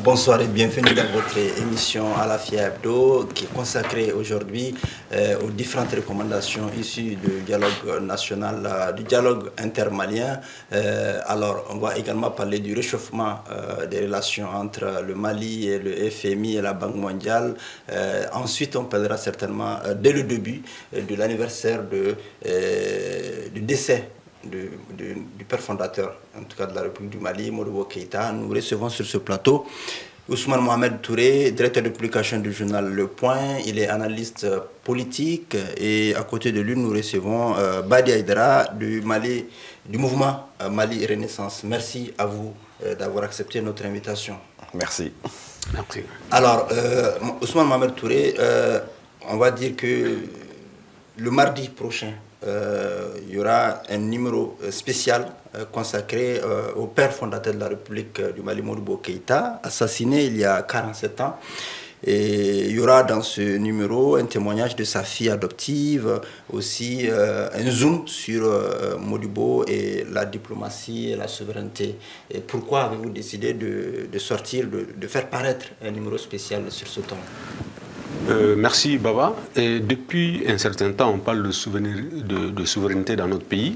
Bonsoir et bienvenue dans votre émission Alafia Hebdo qui est consacrée aujourd'hui aux différentes recommandations issues du dialogue national, du dialogue intermalien. Alors, on va également parler du réchauffement des relations entre le Mali et le FMI et la Banque mondiale. Ensuite, on parlera certainement dès le début de l'anniversaire du décès du père fondateur, en tout cas de la République du Mali, Modibo Keïta. Nous recevons sur ce plateau Ousmane Mohamed Touré, directeur de publication du journal Le Point. Il est analyste politique et à côté de lui, nous recevons Badi Aïdara du mouvement Mali Renaissance. Merci à vous d'avoir accepté notre invitation. Merci. Merci. Alors, Ousmane Mohamed Touré, on va dire que le mardi prochain, il y aura un numéro spécial consacré au père fondateur de la République du Mali, Modibo Keïta, assassiné il y a 47 ans. Et il y aura dans ce numéro un témoignage de sa fille adoptive, aussi un zoom sur Modibo et la diplomatie et la souveraineté. Et pourquoi avez-vous décidé de sortir, de faire paraître un numéro spécial sur ce thème? Merci Baba. Et depuis un certain temps, on parle de souveraineté dans notre pays.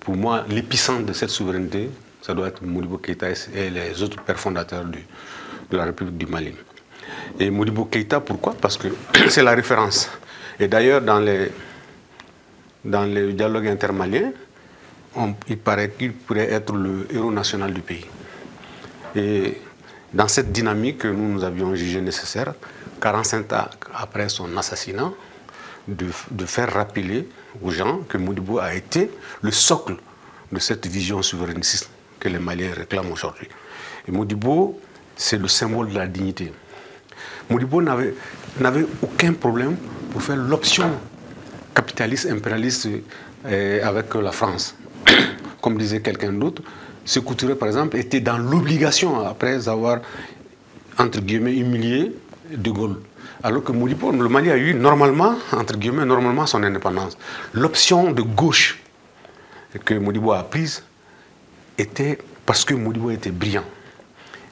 Pour moi, l'épicentre de cette souveraineté, ça doit être Modibo Keïta et les autres pères fondateurs de la République du Mali. Et Modibo Keïta, pourquoi? Parce que c'est la référence. Et d'ailleurs, dans le dialogue intermalien, il paraît qu'il pourrait être le héros national du pays. Et dans cette dynamique, nous avions jugé nécessaire, 45 ans après son assassinat, de faire rappeler aux gens que Modibo a été le socle de cette vision souverainiste que les Maliens réclament aujourd'hui. Et Modibo, c'est le symbole de la dignité. Modibo n'avait aucun problème pour faire l'option capitaliste, impérialiste avec la France. Comme disait quelqu'un d'autre, Sékou Touré, par exemple, était dans l'obligation, après avoir, entre guillemets, humilié De Gaulle. Alors que Modibo, le Mali a eu normalement, entre guillemets, normalement son indépendance. L'option de gauche que Modibo a prise était parce que Modibo était brillant.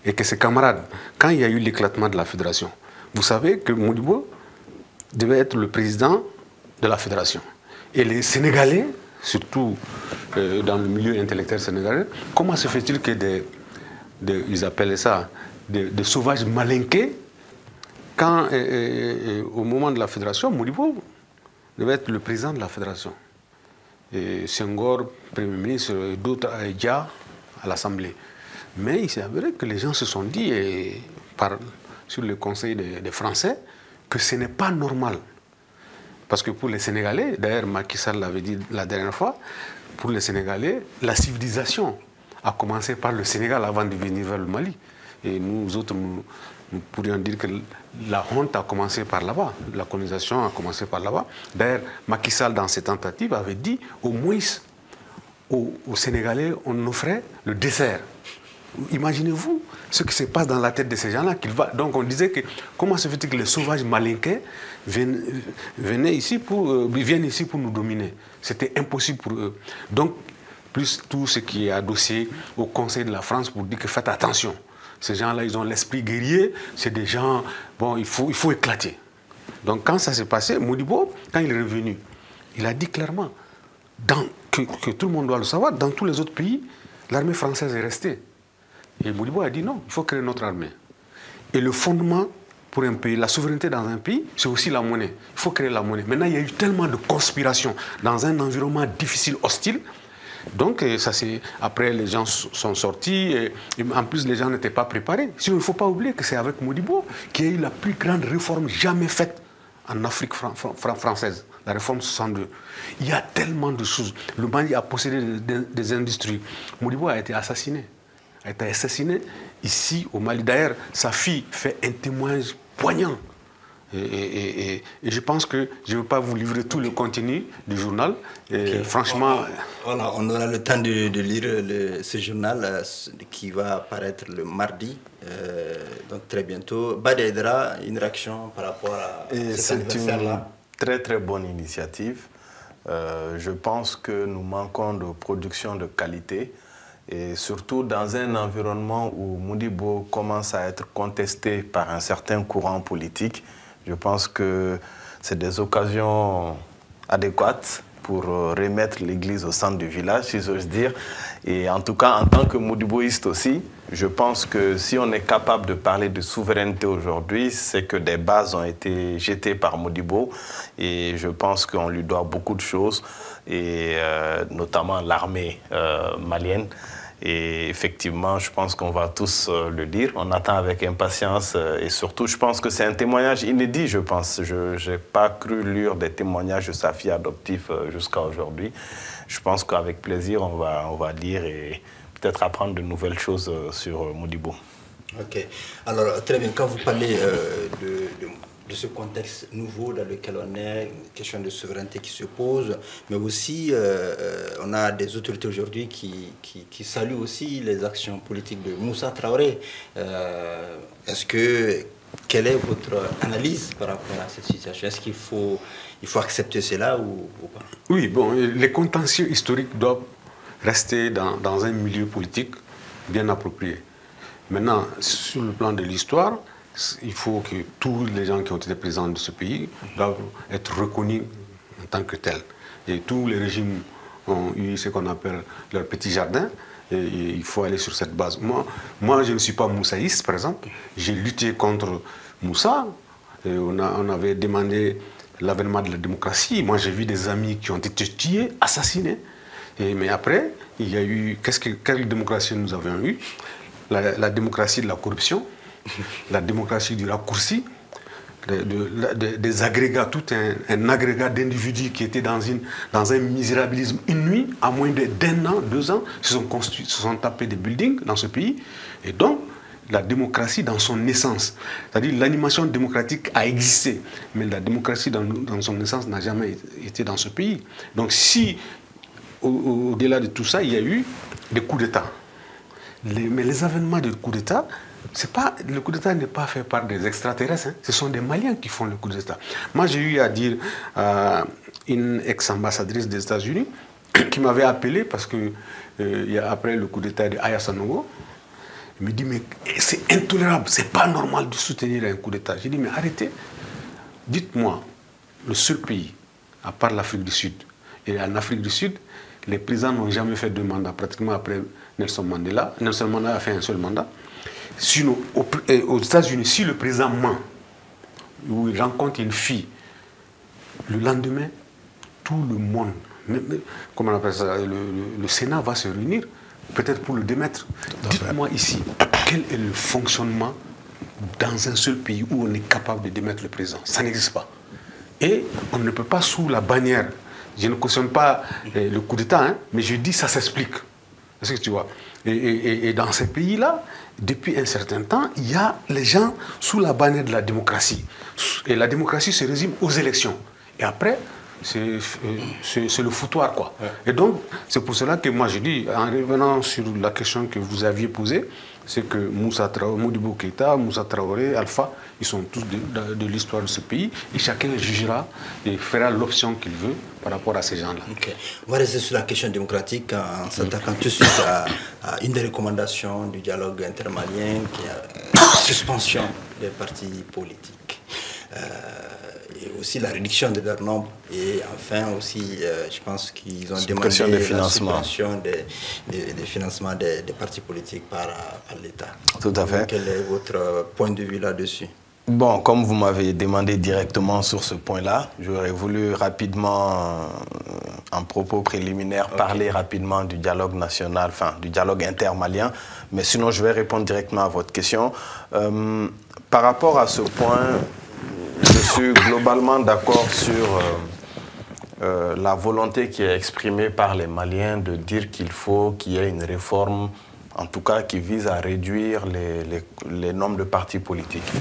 Et que ses camarades, quand il y a eu l'éclatement de la fédération, vous savez que Modibo devait être le président de la fédération. Et les Sénégalais, surtout dans le milieu intellectuel sénégalais, comment se fait-il que ils appelaient ça des sauvages malinqués, quand au moment de la fédération, Modibo devait être le président de la fédération. Et Senghor, Premier ministre, et d'autres Dia à l'Assemblée. Mais il s'est avéré que les gens se sont dit, sur le conseil des Français, que ce n'est pas normal. Parce que pour les Sénégalais, d'ailleurs Macky Sall l'avait dit la dernière fois, pour les Sénégalais, la civilisation a commencé par le Sénégal avant de venir vers le Mali. Et nous autres, nous pourrions dire que la honte a commencé par là-bas, la colonisation a commencé par là-bas. D'ailleurs, Macky Sall, dans ses tentatives, avait dit au moins aux Sénégalais, on offrait le dessert. Imaginez-vous ce qui se passe dans la tête de ces gens-là. Donc on disait que comment se fait-il que les sauvages malinqués viennent ici pour nous dominer? C'était impossible pour eux. Donc, plus tout ce qui est adossé au Conseil de la France pour dire que faites attention. Ces gens-là, ils ont l'esprit guerrier. C'est des gens, bon, il faut éclater. Donc quand ça s'est passé, Modibo, quand il est revenu, il a dit clairement que tout le monde doit le savoir, dans tous les autres pays, l'armée française est restée. Et Modibo a dit non, il faut créer notre armée. Et le fondement pour un pays, la souveraineté dans un pays, c'est aussi la monnaie. Il faut créer la monnaie. Maintenant, il y a eu tellement de conspirations dans un environnement difficile, hostile. Donc, après, les gens sont sortis. Et en plus, les gens n'étaient pas préparés. Sinon, il ne faut pas oublier que c'est avec Modibo qu'il y a eu la plus grande réforme jamais faite en Afrique française. La réforme 62. Il y a tellement de choses. Le Mali a possédé des industries. Modibo a été assassiné. Ici au Mali. D'ailleurs, sa fille fait un témoignage poignant. Et je pense que je ne veux pas vous livrer tout le contenu du journal. Okay. Franchement... Voilà, on aura le temps de lire ce journal qui va apparaître le mardi, donc très bientôt. Badi Aïdara, une réaction par rapport à cet anniversaire-là? C'est une très très bonne initiative. Je pense que nous manquons de production de qualité. Et surtout dans un environnement où Modibo commence à être contesté par un certain courant politique, je pense que c'est des occasions adéquates pour remettre l'église au centre du village, si j'ose dire. Et en tout cas, en tant que Modiboïste aussi, je pense que si on est capable de parler de souveraineté aujourd'hui, c'est que des bases ont été jetées par Modibo. Et je pense qu'on lui doit beaucoup de choses, et notamment l'armée malienne. Et effectivement, je pense qu'on va tous le lire. On attend avec impatience et surtout, je pense que c'est un témoignage inédit, je pense. Je n'ai pas cru lire des témoignages de sa fille adoptive jusqu'à aujourd'hui. Je pense qu'avec plaisir, on va lire et peut-être apprendre de nouvelles choses sur Modibo. Ok. Alors, très bien. Quand vous parlez de ce contexte nouveau dans lequel on est, une question de souveraineté qui se pose, mais aussi on a des autorités aujourd'hui qui saluent aussi les actions politiques de Moussa Traoré. Quelle est votre analyse par rapport à cette situation? Est-ce qu'il faut accepter cela ou pas? Oui, bon, les contentieux historiques doivent rester dans un milieu politique bien approprié. Maintenant, sur le plan de l'histoire, il faut que tous les gens qui ont été présents dans ce pays doivent être reconnus en tant que tels. Et tous les régimes ont eu ce qu'on appelle leur petit jardin. Et il faut aller sur cette base. Moi, je ne suis pas moussaïste, par exemple. J'ai lutté contre Moussa. Et on avait demandé l'avènement de la démocratie. Moi, j'ai vu des amis qui ont été tués, assassinés. Mais après, il y a eu... Quelle démocratie nous avons eu? La démocratie de la corruption, la démocratie du raccourci, des agrégats, tout un agrégat d'individus qui étaient dans un misérabilisme inouï, à moins d'un an, 2 ans, se sont tapés des buildings dans ce pays. Et donc, la démocratie dans son essence, c'est-à-dire l'animation démocratique a existé, mais la démocratie dans son essence n'a jamais été dans ce pays. Donc si, au-delà de tout ça, il y a eu des coups d'État. Mais les avènements de coups d'État, le coup d'État n'est pas fait par des extraterrestres, hein. Ce sont des Maliens qui font le coup d'État. Moi, j'ai eu à dire à une ex-ambassadrice des États-Unis qui m'avait appelé parce que après le coup d'État de Aya Sanogo, il me dit, mais c'est intolérable, c'est pas normal de soutenir un coup d'État. J'ai dit, mais arrêtez, dites-moi, le seul pays, à part l'Afrique du Sud, et en Afrique du Sud, les présidents n'ont jamais fait 2 mandats, pratiquement après Nelson Mandela. Nelson Mandela a fait un seul mandat. Sinon, aux États-Unis, si le président ment, ou il rencontre une fille, le lendemain, tout le monde, comment on appelle ça, le Sénat va se réunir, peut-être pour le démettre. Dites-moi ici, quel est le fonctionnement dans un seul pays où on est capable de démettre le président? Ça n'existe pas. Et on ne peut pas, sous la bannière, je ne cautionne pas le coup d'État, hein, mais je dis ça s'explique. Est-ce que tu vois? Et dans ces pays-là, depuis un certain temps, il y a les gens sous la bannière de la démocratie. Et la démocratie se résume aux élections. Et après, c'est le foutoir, quoi. Ouais. Et donc, c'est pour cela que moi je dis, en revenant sur la question que vous aviez posée, c'est que Moussa Traoré, Modibo Keïta, Moussa Traoré, Alpha, ils sont tous de l'histoire de ce pays, et chacun jugera et fera l'option qu'il veut par rapport à ces gens-là. Okay. On va rester sur la question démocratique en s'attaquant tout de suite à une des recommandations du dialogue intermalien, qui est la suspension des partis politiques. Et aussi la réduction de leur nombre, et enfin aussi, je pense qu'ils ont demandé la suspension des financements des partis politiques par l'État. Tout à fait. Quel est votre point de vue là-dessus? Bon, comme vous m'avez demandé directement sur ce point-là, j'aurais voulu rapidement, en propos préliminaire, parler rapidement du dialogue national, enfin du dialogue intermalien, mais sinon je vais répondre directement à votre question. Par rapport à ce point, je suis globalement d'accord sur la volonté qui est exprimée par les Maliens de dire qu'il faut qu'il y ait une réforme, en tout cas qui vise à réduire les nombres de partis politiques.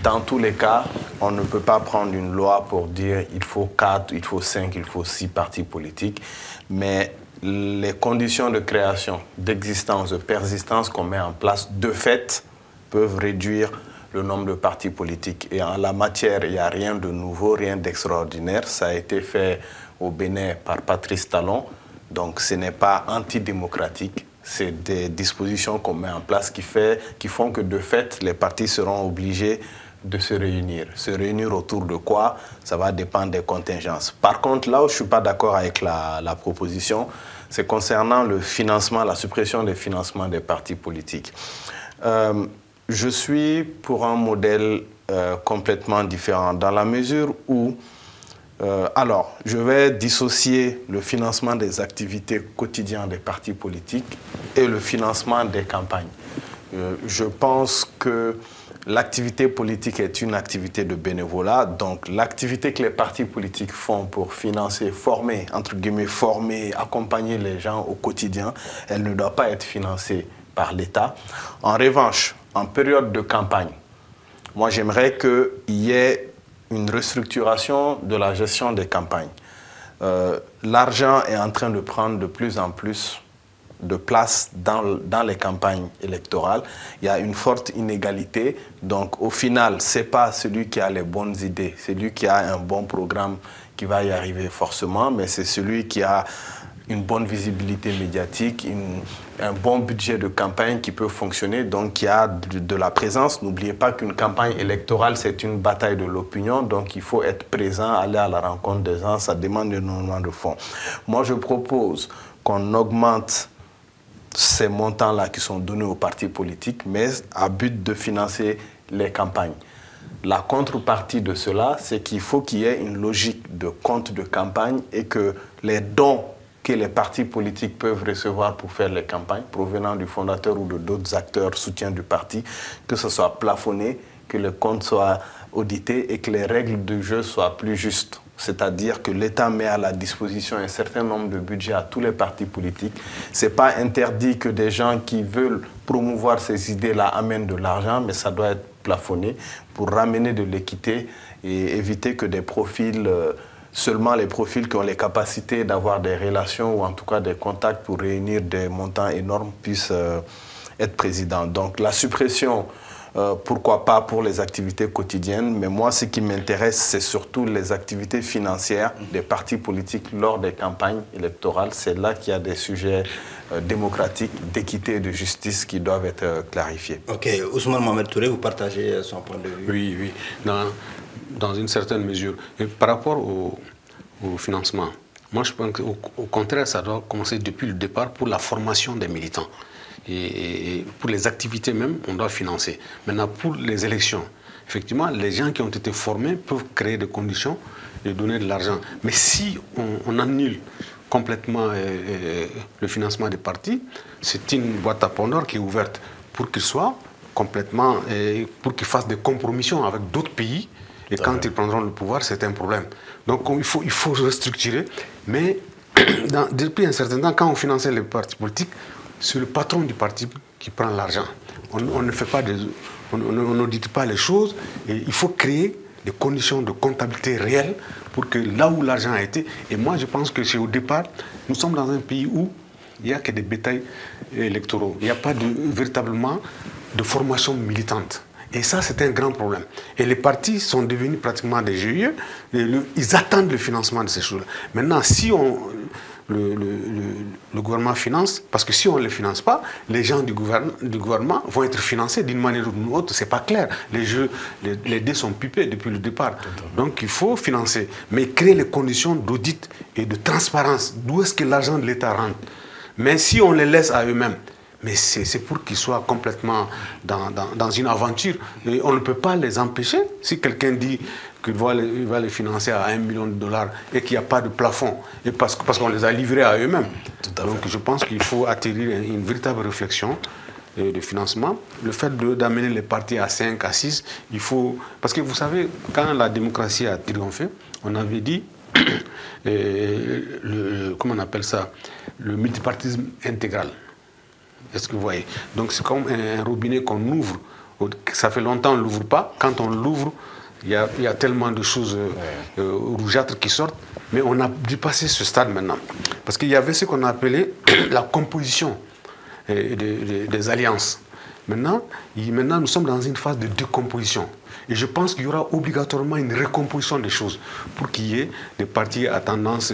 Dans tous les cas, on ne peut pas prendre une loi pour dire il faut 4, il faut 5, il faut 6 partis politiques, mais les conditions de création, d'existence, de persistance qu'on met en place, de fait, peuvent réduire le nombre de partis politiques. Et en la matière, il n'y a rien de nouveau, rien d'extraordinaire. Ça a été fait au Bénin par Patrice Talon. Donc ce n'est pas antidémocratique, c'est des dispositions qu'on met en place qui font que de fait, les partis seront obligés de se réunir. Se réunir autour de quoi? Ça va dépendre des contingences. Par contre, là où je ne suis pas d'accord avec la proposition, c'est concernant le financement, la suppression des financements des partis politiques. Je suis pour un modèle complètement différent, dans la mesure où alors, je vais dissocier le financement des activités quotidiennes des partis politiques et le financement des campagnes. Je pense que l'activité politique est une activité de bénévolat, donc l'activité que les partis politiques font pour financer, former, entre guillemets, former, accompagner les gens au quotidien, elle ne doit pas être financée par l'État. En revanche, en période de campagne, moi j'aimerais qu'il y ait une restructuration de la gestion des campagnes. L'argent est en train de prendre de plus en plus de place dans les campagnes électorales. Il y a une forte inégalité. Donc au final, ce n'est pas celui qui a les bonnes idées, celui qui a un bon programme qui va y arriver forcément, mais c'est celui qui a une bonne visibilité médiatique, un bon budget de campagne qui peut fonctionner, donc qui a de la présence. N'oubliez pas qu'une campagne électorale, c'est une bataille de l'opinion, donc il faut être présent, aller à la rencontre des gens, ça demande énormément de fonds. Moi, je propose qu'on augmente ces montants-là qui sont donnés aux partis politiques, mais à but de financer les campagnes. La contrepartie de cela, c'est qu'il faut qu'il y ait une logique de compte de campagne et que les dons que les partis politiques peuvent recevoir pour faire les campagnes, provenant du fondateur ou de d'autres acteurs soutiens du parti, que ce soit plafonné, que les comptes soient audités et que les règles du jeu soient plus justes. C'est-à-dire que l'État met à la disposition un certain nombre de budgets à tous les partis politiques. Ce n'est pas interdit que des gens qui veulent promouvoir ces idées-là amènent de l'argent, mais ça doit être plafonné pour ramener de l'équité et éviter que des profils... seulement les profils qui ont les capacités d'avoir des relations ou en tout cas des contacts pour réunir des montants énormes puissent être présidents. Donc la suppression, pourquoi pas pour les activités quotidiennes, mais moi ce qui m'intéresse c'est surtout les activités financières des partis politiques lors des campagnes électorales. C'est là qu'il y a des sujets démocratiques, d'équité et de justice qui doivent être clarifiés. Ok, Ousmane Mohamed Touré, vous partagez son point de vue? Oui, oui. Dans une certaine mesure. Et par rapport au financement, moi je pense qu'au contraire, ça doit commencer depuis le départ pour la formation des militants. Et pour les activités même, on doit financer. Maintenant, pour les élections, effectivement, les gens qui ont été formés peuvent créer des conditions et donner de l'argent. Mais si on annule complètement le financement des partis, c'est une boîte à Pandore qui est ouverte pour qu'ils soient complètement, pour qu'ils fassent des compromissions avec d'autres pays. Et quand ils prendront le pouvoir, c'est un problème. Donc il faut restructurer. Mais depuis un certain temps, quand on finançait les partis politiques, c'est le patron du parti qui prend l'argent. On ne fait pas on n'audite pas les choses. Et il faut créer des conditions de comptabilité réelles pour que là où l'argent a été... Et moi, je pense que c'est au départ, nous sommes dans un pays où il n'y a que des bétails électoraux. Il n'y a pas véritablement de formation militante. Et ça, c'est un grand problème. Et les partis sont devenus pratiquement des GIE. Ils attendent le financement de ces choses-là. Maintenant, si le gouvernement finance, parce que si on ne les finance pas, les gens du gouvernement vont être financés d'une manière ou d'une autre. Ce n'est pas clair. Les dés sont pipés depuis le départ. Donc, il faut financer. Mais créer les conditions d'audit et de transparence. D'où est-ce que l'argent de l'État rentre? Mais si on les laisse à eux-mêmes, mais c'est pour qu'ils soient complètement dans une aventure. Et on ne peut pas les empêcher. Si quelqu'un dit qu'il va les financer à $1 million et qu'il n'y a pas de plafond, et parce qu'on les a livrés à eux-mêmes. Donc je pense qu'il faut atterrir une véritable réflexion de financement. Le fait d'amener les partis à 5, à 6, il faut... Parce que vous savez, quand la démocratie a triomphé, on avait dit, comment on appelle ça, le multipartisme intégral. Est-ce que vous voyez? Donc c'est comme un robinet qu'on ouvre. Ça fait longtemps qu'on ne l'ouvre pas. Quand on l'ouvre, il y a tellement de choses rougeâtres qui sortent. Mais on a dépassé ce stade maintenant. Parce qu'il y avait ce qu'on appelait la composition des alliances. Maintenant, nous sommes dans une phase de décomposition. Et je pense qu'il y aura obligatoirement une recomposition des choses pour qu'il y ait des partis à tendance.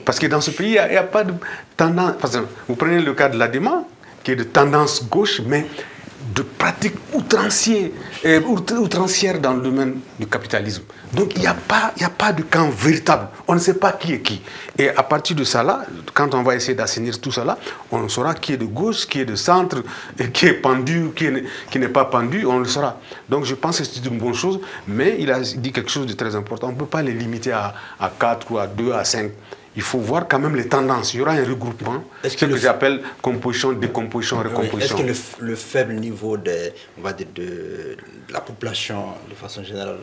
Parce que dans ce pays, il n'y a pas de tendance. Par exemple, vous prenez le cas de l'ADEMA, qui est de tendance gauche, mais de pratiques outrancières dans le domaine du capitalisme. Donc il n'y a pas de camp véritable. On ne sait pas qui est qui. Et à partir de ça là, quand on va essayer d'assainir tout ça là, on saura qui est de gauche, qui est de centre, et qui est pendu, qui n'est pas pendu, on le saura. Donc je pense que c'est une bonne chose, mais il a dit quelque chose de très important. On ne peut pas les limiter à 4 ou à 2, à 5. Il faut voir quand même les tendances. Il y aura un regroupement, ce que j'appelle composition, décomposition, recomposition. Est-ce que le faible niveau on va dire de la population, de façon générale,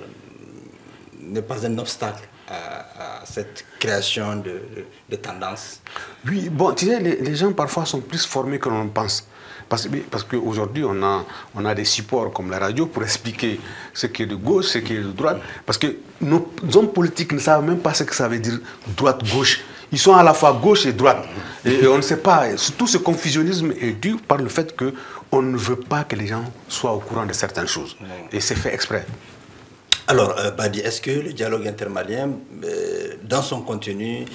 n'est pas un obstacle à cette création de tendances? Oui, bon, tu sais, les gens parfois sont plus formés que l'on pense. Parce qu'aujourd'hui, on a des supports comme la radio pour expliquer ce qui est de gauche, ce qui est de droite. Parce que nos hommes politiques ne savent même pas ce que ça veut dire droite-gauche. Ils sont à la fois gauche et droite. Et on ne sait pas. Tout ce confusionnisme est dû par le fait qu'on ne veut pas que les gens soient au courant de certaines choses. Et c'est fait exprès. Alors, Badi, est-ce que le dialogue intermalien, dans son contenu,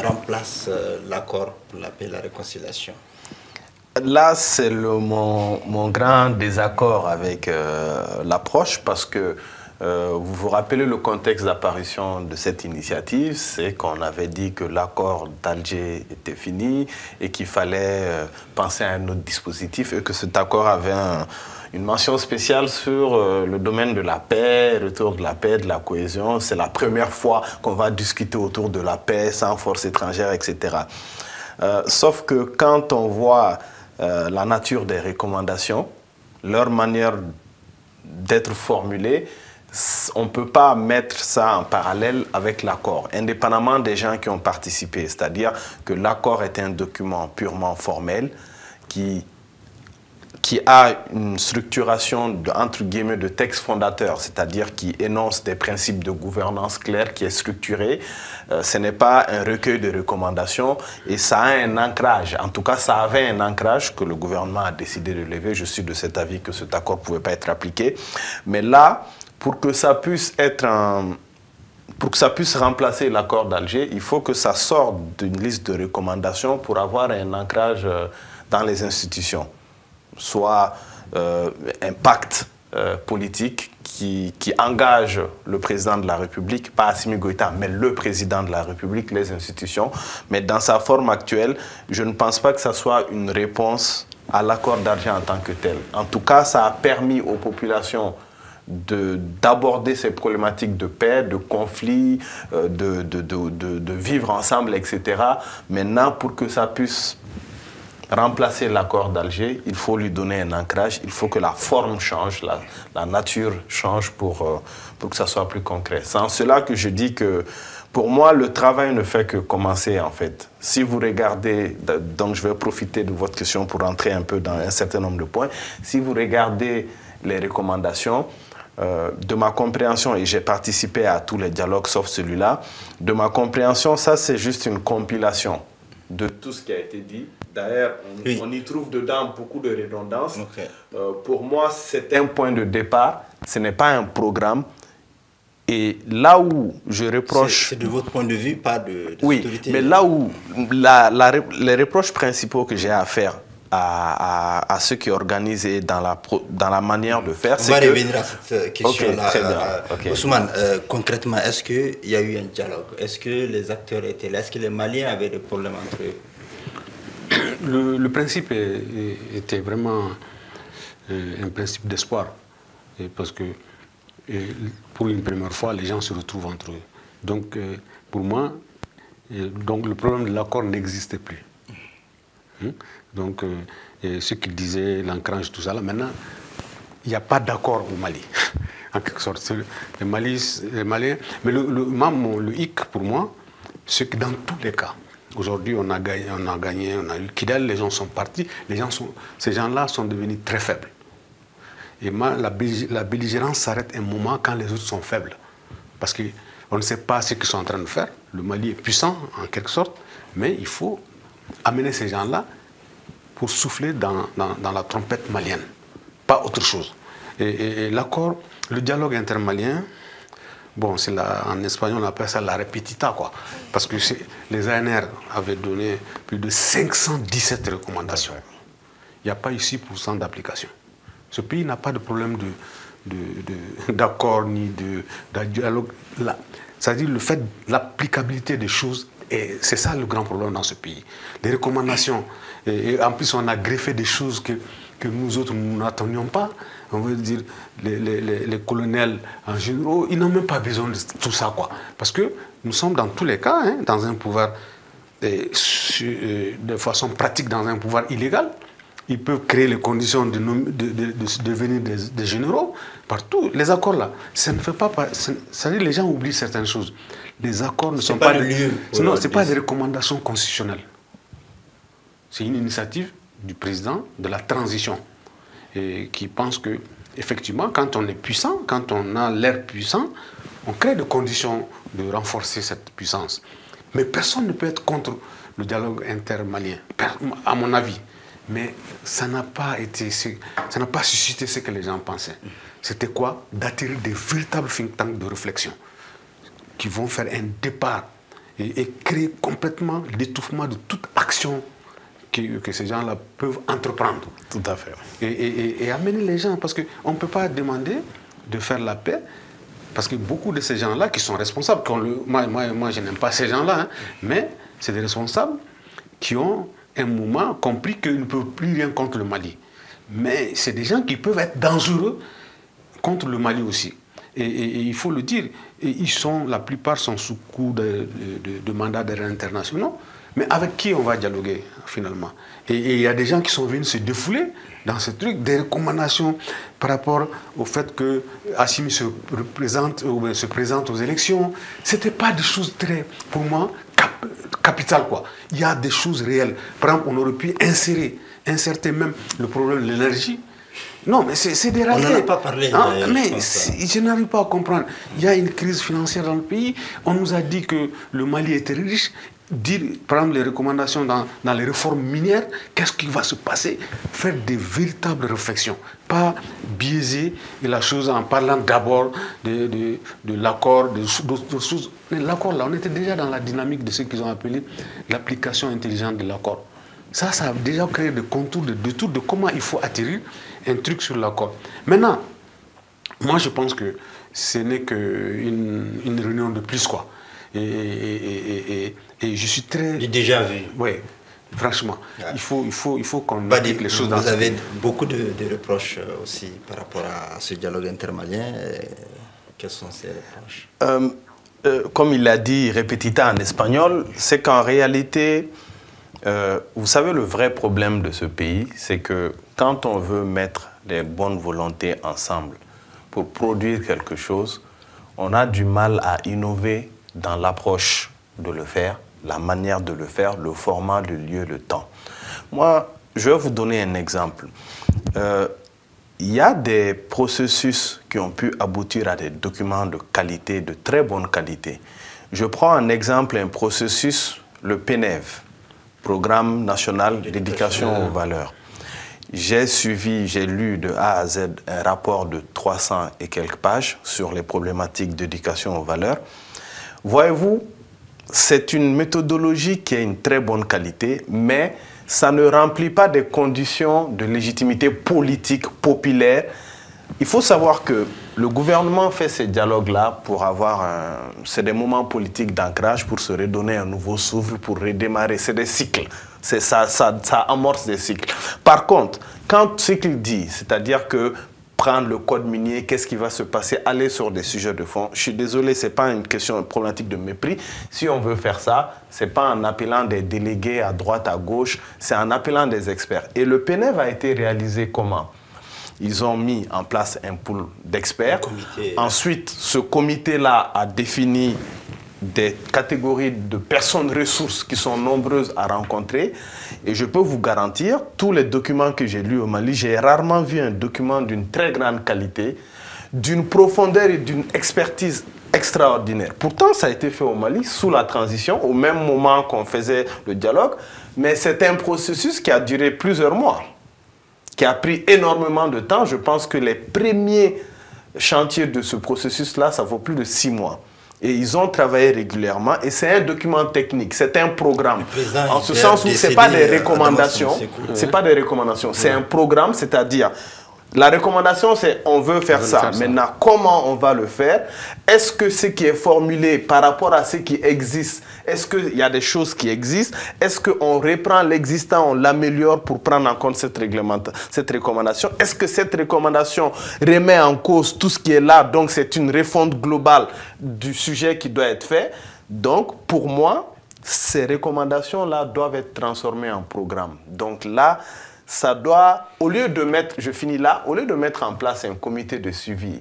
remplace l'accord pour la paix et la réconciliation? Là, c'est mon grand désaccord avec l'approche, parce que vous vous rappelez le contexte d'apparition de cette initiative, c'est qu'on avait dit que l'accord d'Alger était fini et qu'il fallait penser à un autre dispositif et que cet accord avait une mention spéciale sur le domaine de la paix, retour de la paix, de la cohésion. C'est la première fois qu'on va discuter autour de la paix sans force étrangère, etc. Sauf que quand on voit la nature des recommandations, leur manière d'être formulée, on ne peut pas mettre ça en parallèle avec l'accord, indépendamment des gens qui ont participé. C'est-à-dire que l'accord est un document purement formel qui a une structuration entre guillemets de texte fondateur, c'est-à-dire qui énonce des principes de gouvernance clairs, qui est structuré. Ce n'est pas un recueil de recommandations et ça a un ancrage. En tout cas, ça avait un ancrage que le gouvernement a décidé de lever. Je suis de cet avis que cet accord ne pouvait pas être appliqué. Mais là, pour que ça puisse remplacer l'accord d'Alger, il faut que ça sorte d'une liste de recommandations pour avoir un ancrage dans les institutions. Soit un pacte politique qui engage le président de la République, pas Assimi Goïta, mais le président de la République, les institutions. Mais dans sa forme actuelle, je ne pense pas que ça soit une réponse à l'accord d'Alger en tant que tel. En tout cas, ça a permis aux populations d'aborder ces problématiques de paix, de conflit, de vivre ensemble, etc. Maintenant, pour que ça puisse remplacer l'accord d'Alger, il faut lui donner un ancrage, il faut que la forme change, la nature change pour que ça soit plus concret. C'est en cela que je dis que, pour moi, le travail ne fait que commencer, en fait. Si vous regardez, donc je vais profiter de votre question pour rentrer un peu dans un certain nombre de points, si vous regardez les recommandations, de ma compréhension, et j'ai participé à tous les dialogues sauf celui-là, de ma compréhension, ça c'est juste une compilation de tout ce qui a été dit. D'ailleurs, on y trouve dedans beaucoup de redondances. Okay. Pour moi, c'est un point de départ, ce n'est pas un programme. Et là où je reproche... C'est de votre point de vue, pas de oui, autorité. Mais là où les reproches principaux que j'ai à faire à ceux qui organisent et dans la manière de faire, c'est que... On va revenir à cette question-là. Okay, Ousmane, concrètement, est-ce qu'il y a eu un dialogue? Est-ce que les acteurs étaient là? Est-ce que les Maliens avaient des problèmes entre eux? Le principe était vraiment un principe d'espoir. Parce que pour une première fois, les gens se retrouvent entre eux. Donc, pour moi, le problème de l'accord n'existait plus. Donc, ce qu'il disait, l'ancrage, tout ça, là, maintenant, il n'y a pas d'accord au Mali, en quelque sorte. Les Maliens, mais le hic, pour moi, c'est que dans tous les cas, aujourd'hui, on a gagné, on a eu Kidal, les gens sont partis, ces gens-là sont devenus très faibles. Et la belligérance s'arrête un moment quand les autres sont faibles. Parce qu'on ne sait pas ce qu'ils sont en train de faire. Le Mali est puissant, en quelque sorte, mais il faut amener ces gens-là pour souffler dans la trompette malienne, pas autre chose. Et l'accord, le dialogue intermalien, bon, en espagnol on appelle ça la repetita, quoi. Parce que les ANR avaient donné plus de 517 recommandations. il n'y a pas eu 6% d'application. Ce pays n'a pas de problème d'accord ni de dialogue. C'est-à-dire le fait de l'applicabilité des choses, c'est ça le grand problème dans ce pays. Les recommandations, et en plus on a greffé des choses que nous autres nous n'attendions pas. On veut dire les colonels en général, ils n'ont même pas besoin de tout ça, quoi. Parce que nous sommes dans tous les cas, hein, dans un pouvoir, de façon pratique, dans un pouvoir illégal. Ils peuvent créer les conditions de devenir des généraux partout. Les accords là, ça ne fait pas. C'est-à-dire les gens oublient certaines choses. Les accords ne sont pas le lieu. Non, c'est pas des recommandations constitutionnelles. C'est une initiative du président de la transition et qui pense que effectivement, quand on est puissant, quand on a l'air puissant, on crée des conditions de renforcer cette puissance. Mais personne ne peut être contre le dialogue intermalien, à mon avis. Mais ça n'a pas suscité ce que les gens pensaient. C'était quoi? D'attirer des véritables think tanks de réflexion qui vont faire un départ et créer complètement l'étouffement de toute action que ces gens-là peuvent entreprendre. Tout à fait. Et amener les gens, parce qu'on ne peut pas demander de faire la paix, parce que beaucoup de ces gens-là qui sont responsables, moi je n'aime pas ces gens-là, hein, mais c'est des responsables qui ont un moment compris qu'ils ne peuvent plus rien contre le Mali. Mais c'est des gens qui peuvent être dangereux contre le Mali aussi. Et il faut le dire, la plupart sont sous coup de mandats d'arrêt internationaux. Mais avec qui on va dialoguer finalement? Et il y a des gens qui sont venus se défouler dans ce truc, des recommandations par rapport au fait que Assimi se présente aux élections. Ce n'était pas des choses très, pour moi, capitales, quoi. Il y a des choses réelles. Par exemple, on aurait pu insérer même le problème de l'énergie. Non, mais c'est des réalités. On n'en a pas parlé. Mais je n'arrive pas à comprendre. Il y a une crise financière dans le pays. On nous a dit que le Mali était riche. Prendre les recommandations dans les réformes minières, qu'est-ce qui va se passer? Faire des véritables réflexions, pas biaiser la chose en parlant d'abord de l'accord, d'autres choses. L'accord, là, on était déjà dans la dynamique de ce qu'ils ont appelé l'application intelligente de l'accord. Ça a déjà créé des contours, des détours de comment il faut atterrir un truc sur l'accord. Maintenant, moi je pense que ce n'est qu'une réunion de plus, quoi. Et je suis très... Déjà vu. Oui, franchement. Ouais. Il faut qu'on dise les choses. Vous avez beaucoup de reproches aussi par rapport à ce dialogue intermalien. Quels sont ces reproches? Comme il l'a dit, repetita en espagnol, c'est qu'en réalité, vous savez, le vrai problème de ce pays, c'est que quand on veut mettre des bonnes volontés ensemble pour produire quelque chose, on a du mal à innover dans l'approche de le faire, la manière de le faire, le format, le lieu, le temps. Moi, je vais vous donner un exemple. Il y a des processus qui ont pu aboutir à des documents de qualité, de très bonne qualité. Je prends un exemple, un processus, le PNEV, Programme national d'éducation aux valeurs. J'ai suivi, j'ai lu de A à Z un rapport de 300 et quelques pages sur les problématiques d'éducation aux valeurs. Voyez-vous, c'est une méthodologie qui a une très bonne qualité, mais ça ne remplit pas des conditions de légitimité politique, populaire. Il faut savoir que le gouvernement fait ces dialogues-là pour avoir c'est des moments politiques d'ancrage pour se redonner un nouveau souffle, pour redémarrer. C'est des cycles. Ça amorce des cycles. Par contre, quand cycle dit, c'est-à-dire que prendre le code minier, qu'est-ce qui va se passer, aller sur des sujets de fond. Je suis désolé, ce n'est pas une question, une problématique de mépris. Si on veut faire ça, ce n'est pas en appelant des délégués à droite, à gauche, c'est en appelant des experts. Et le PNEV a été réalisé comment? Ils ont mis en place un pool d'experts. Ensuite, ce comité-là a défini des catégories de personnes ressources qui sont nombreuses à rencontrer. Et je peux vous garantir, tous les documents que j'ai lus au Mali, j'ai rarement vu un document d'une très grande qualité, d'une profondeur et d'une expertise extraordinaire. Pourtant, ça a été fait au Mali sous la transition, au même moment qu'on faisait le dialogue, mais c'est un processus qui a duré plusieurs mois, qui a pris énormément de temps. Je pense que les premiers chantiers de ce processus-là, ça vaut plus de 6 mois. Et ils ont travaillé régulièrement et c'est un document technique, c'est un programme. En ce sens où ce n'est pas des recommandations, c'est pas des recommandations, c'est un programme, c'est-à-dire la recommandation c'est on veut faire ça. Maintenant, comment on va le faire? Est-ce que ce qui est formulé par rapport à ce qui existe, est-ce qu'il y a des choses qui existent? Est-ce qu'on reprend l'existant, on l'améliore pour prendre en compte cette recommandation? Est-ce que cette recommandation remet en cause tout ce qui est là? Donc c'est une refonte globale du sujet qui doit être fait. Donc pour moi, ces recommandations-là doivent être transformées en programme. Donc là, ça doit, au lieu de mettre, je finis là, au lieu de mettre en place un comité de suivi,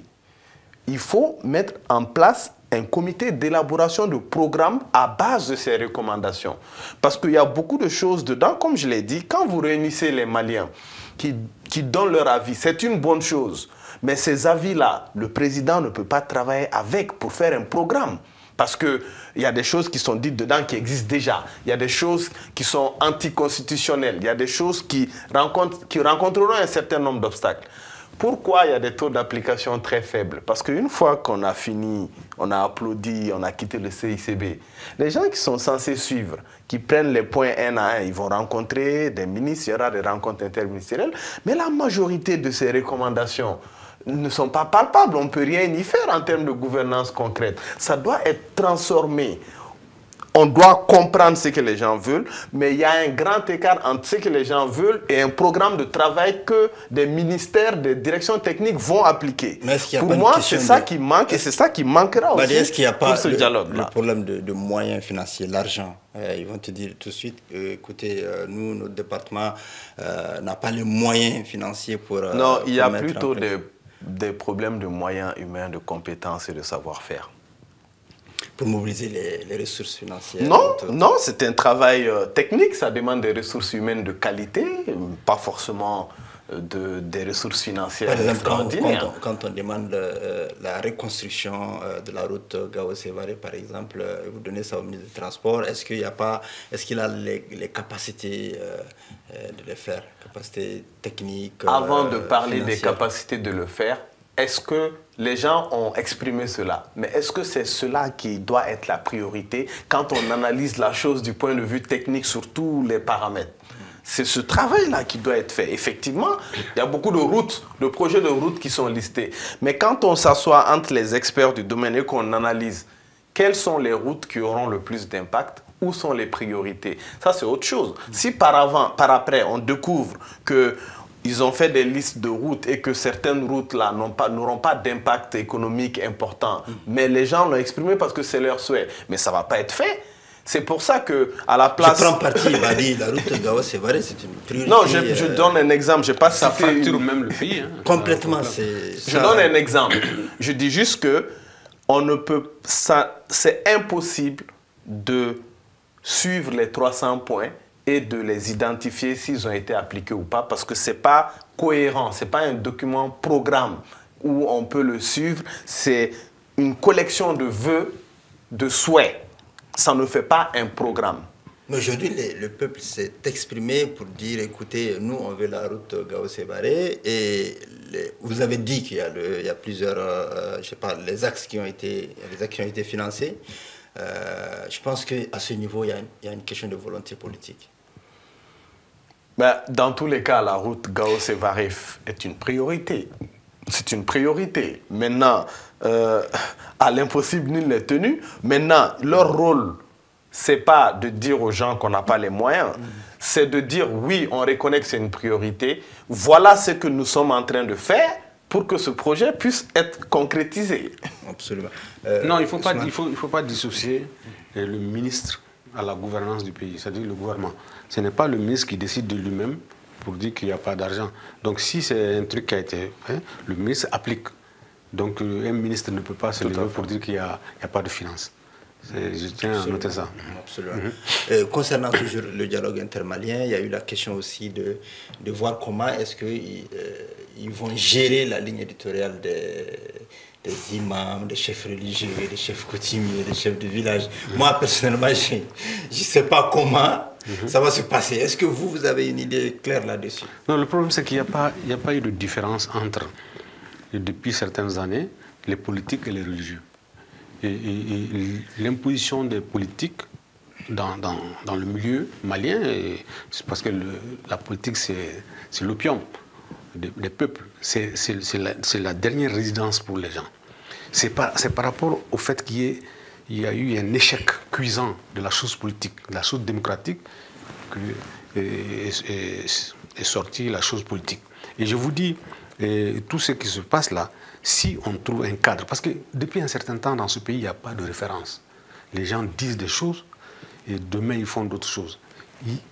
il faut mettre en place un comité d'élaboration de programmes à base de ces recommandations. Parce qu'il y a beaucoup de choses dedans, comme je l'ai dit, quand vous réunissez les Maliens qui donnent leur avis, c'est une bonne chose. Mais ces avis-là, le président ne peut pas travailler avec pour faire un programme. Parce qu'il y a des choses qui sont dites dedans qui existent déjà. Il y a des choses qui sont anticonstitutionnelles. Il y a des choses qui rencontreront un certain nombre d'obstacles. Pourquoi il y a des taux d'application très faibles? Parce qu'une fois qu'on a fini, on a applaudi, on a quitté le CICB, les gens qui sont censés suivre, qui prennent les points un à un, ils vont rencontrer des ministres, il y aura des rencontres interministérielles, mais la majorité de ces recommandations ne sont pas palpables, on ne peut rien y faire en termes de gouvernance concrète. Ça doit être transformé. On doit comprendre ce que les gens veulent, mais il y a un grand écart entre ce que les gens veulent et un programme de travail que des ministères, des directions techniques vont appliquer. Pour moi, c'est ça qui manque et c'est ça qui manquera aussi est-ce qu'il n'y a pas pour ce dialogue-là. Le problème de moyens financiers, l'argent? Ils vont te dire tout de suite, écoutez, nous, notre département n'a pas les moyens financiers pour... non, il y a plutôt des problèmes de moyens humains, de compétences et de savoir-faire. Pour mobiliser les ressources financières? Non, c'est un travail technique, ça demande des ressources humaines de qualité, pas forcément des ressources financières extraordinaires. Quand on demande la reconstruction de la route Gao-Sévaré, par exemple, vous donnez ça au ministre des Transports, est-ce qu'il a les capacités de le faire, capacités techniques? Avant de parler des capacités de le faire, est-ce que les gens ont exprimé cela? Mais est-ce que c'est cela qui doit être la priorité quand on analyse la chose du point de vue technique sur tous les paramètres? C'est ce travail-là qui doit être fait. Effectivement, il y a beaucoup de routes, de projets de routes qui sont listés. Mais quand on s'assoit entre les experts du domaine et qu'on analyse quelles sont les routes qui auront le plus d'impact, où sont les priorités, ça c'est autre chose. Si par après, on découvre que ils ont fait des listes de routes et que certaines routes-là n'auront pas d'impact économique important. Mais les gens l'ont exprimé parce que c'est leur souhait. Mais ça ne va pas être fait. C'est pour ça qu'à la place... Je prends parti, il m'a dit, la route Gao-Sévaré, c'est une priorité. Non, je donne un exemple. Ça fracture même le pays. Hein. Complètement. Je donne un exemple. Je dis juste que c'est impossible de suivre les 300 points et de les identifier s'ils ont été appliqués ou pas, parce que ce n'est pas cohérent, ce n'est pas un document programme où on peut le suivre, c'est une collection de vœux, de souhaits. Ça ne fait pas un programme. Mais aujourd'hui, le peuple s'est exprimé pour dire, écoutez, nous, on veut la route Gao-Sévaré, et vous avez dit qu'il y a plusieurs, je sais pas, les axes qui ont été financés. Je pense qu'à ce niveau, il y a une question de volonté politique. Ben, dans tous les cas, la route Gao-Sévaré est une priorité. C'est une priorité. Maintenant, à l'impossible, nul n'est tenu. Maintenant, leur rôle, ce n'est pas de dire aux gens qu'on n'a pas les moyens. C'est de dire, oui, on reconnaît que c'est une priorité. Voilà ce que nous sommes en train de faire pour que ce projet puisse être concrétisé. Absolument. Non, il ne faut pas dissocier le ministre à la gouvernance du pays, c'est-à-dire le gouvernement. Ce n'est pas le ministre qui décide de lui-même pour dire qu'il n'y a pas d'argent. Donc si c'est un truc qui a été fait, le ministre applique. Donc un ministre ne peut pas se lever pour dire qu'il n'y a pas de finances. Je tiens à noter ça. Absolument. Concernant toujours le dialogue intermalien, il y a eu la question aussi de voir comment est-ce qu'ils vont gérer la ligne éditoriale des imams, des chefs religieux, des chefs coutumiers, des chefs de village. Moi, personnellement, je ne sais pas comment ça va se passer. Est-ce que vous avez une idée claire là-dessus? Non, le problème, c'est qu'il n'y a pas eu de différence entre, depuis certaines années, les politiques et les religieux. et l'imposition des politiques dans le milieu malien, c'est parce que la politique, c'est l'opium des peuples. C'est la dernière résidence pour les gens. C'est par rapport au fait qu'il y a eu un échec cuisant de la chose politique, de la chose démocratique, est sortie la chose politique. Et je vous dis, tout ce qui se passe là, si on trouve un cadre, parce que depuis un certain temps dans ce pays, il n'y a pas de référence. Les gens disent des choses et demain ils font d'autres choses.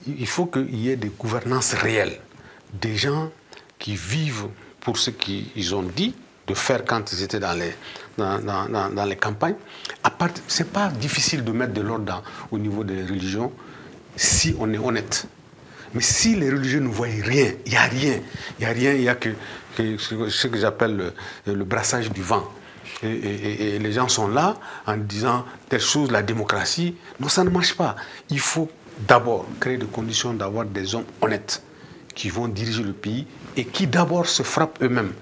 Il faut qu'il y ait des gouvernances réelles, des gens qui vivent pour ce qu'ils ont dit de faire quand ils étaient dans les campagnes. Ce n'est pas difficile de mettre de l'ordre au niveau des religions si on est honnête. Mais si les religieux ne voient rien, il n'y a rien. Il y a que ce que j'appelle le brassage du vent. Et les gens sont là en disant telle chose, la démocratie. Non, ça ne marche pas. Il faut d'abord créer des conditions d'avoir des hommes honnêtes qui vont diriger le pays et qui d'abord se frappent eux-mêmes.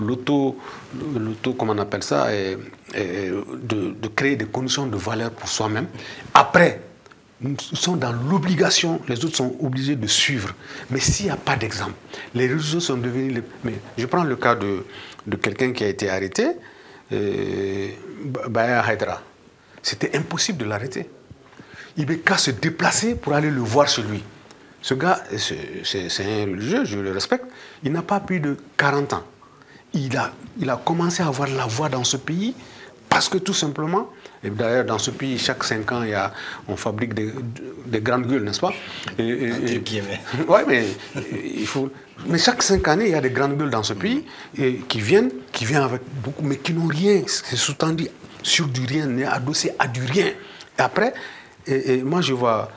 L'auto, comment on appelle ça, de créer des conditions de valeur pour soi-même. Après, nous sommes dans l'obligation, les autres sont obligés de suivre. Mais s'il n'y a pas d'exemple, les religieux sont devenus... Mais je prends le cas de quelqu'un qui a été arrêté, Baya Haïdra. C'était impossible de l'arrêter. Ibeka se déplaçait pour aller le voir chez lui. Ce gars, c'est un religieux, je le respecte, il n'a pas plus de 40 ans. Il a commencé à avoir la voix dans ce pays parce que tout simplement, et d'ailleurs dans ce pays, chaque 5 ans, on fabrique des grandes gueules, n'est-ce pas? Oui, mais il faut... Mais chaque 5 années, il y a des grandes gueules dans ce pays qui viennent avec beaucoup, mais qui n'ont rien. C'est sous-tendu sur du rien, adossé à du rien. Et après, moi je vois,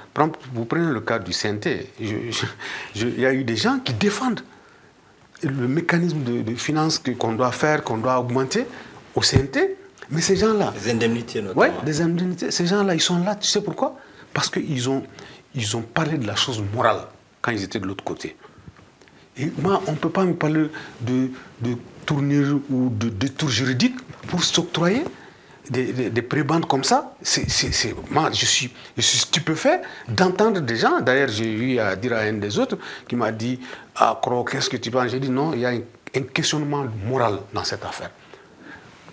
vous prenez le cas du CNT, il y a eu des gens qui défendent le mécanisme de finances qu'on doit faire, qu'on doit augmenter au CNT, mais ces gens-là... Des indemnités notamment. Oui, des indemnités. Ces gens-là, ils sont là, tu sais pourquoi? Parce qu'ils ont parlé de la chose morale quand ils étaient de l'autre côté. Et moi, on ne peut pas me parler de tournure ou de détour juridique pour s'octroyer des prébendes comme ça. Moi, je suis stupéfait d'entendre des gens. D'ailleurs, j'ai eu à dire à un des autres qui m'a dit « Ah, Kro, qu'est-ce que tu penses ?» J'ai dit « Non, il y a un questionnement moral dans cette affaire.